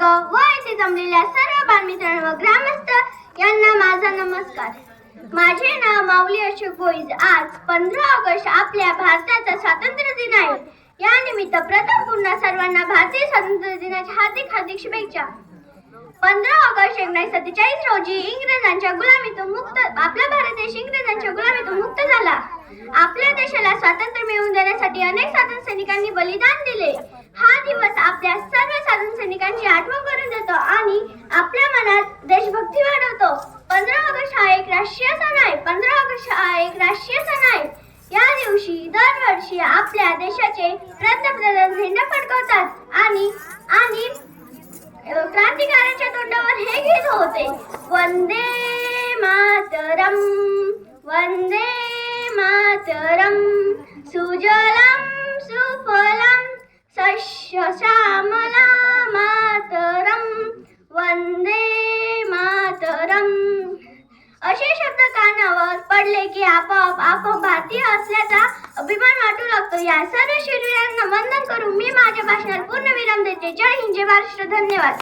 व येथे जमलेल्या सर्व बालमित्रांनो व ग्रामस्थ यांना माझा नमस्कार. माझे नाव माऊली अशोक भोईज. आज 15 ऑगस्ट आपल्या भारताचा स्वातंत्र्य दिन आहे. या निमित्त प्रथम पुन्हा सर्वांना भारतीय स्वातंत्र्य दिनाच्या हार्दिक हार्दिक शुभेच्छा. 15 ऑगस्ट 1947 रोजी इंग्रजांच्या गुलामीतून मुक्त आपला भारत देश इंग्रजांच्या गुलामीतून मुक्त झाला. आपल्या देशाला स्वातंत्र्य मिळवून देण्यासाठी अनेक स्वातंत्र्य सैनिकांनी बलिदान दिले. हा दिवस आपल्या सर्व स्वातंत्र्य सैनिकांची आठवण करून देतो आणि आपल्या मनात देशभक्ती वाढवतो. 15 ऑगस्ट हा एक राष्ट्रीय सण आहे. 15 ऑगस्ट हा एक राष्ट्रीय सण आहे. या दिवशी दरवर्षी आपल्या देशाचे पंतप्रधान झेंडा फडकवतात आणि क्रांतिकारांच्या तोंडावर हे गीत होते, वंदे मातरम वंदे मातरम सुजलाम सुफलाम सस्य श्यामलाम मातरम वंदे मातरम. असे शब्द कानावर पडले की आपोआप आपण भारतीय असल्याचा अभिमान वाटू लागतो. या सर्व शूरवीरांना वंदन करून मी माझ्या भाषणाला पूर्ण विराम देते. जय हिंद, जय महाराष्ट्र. धन्यवाद.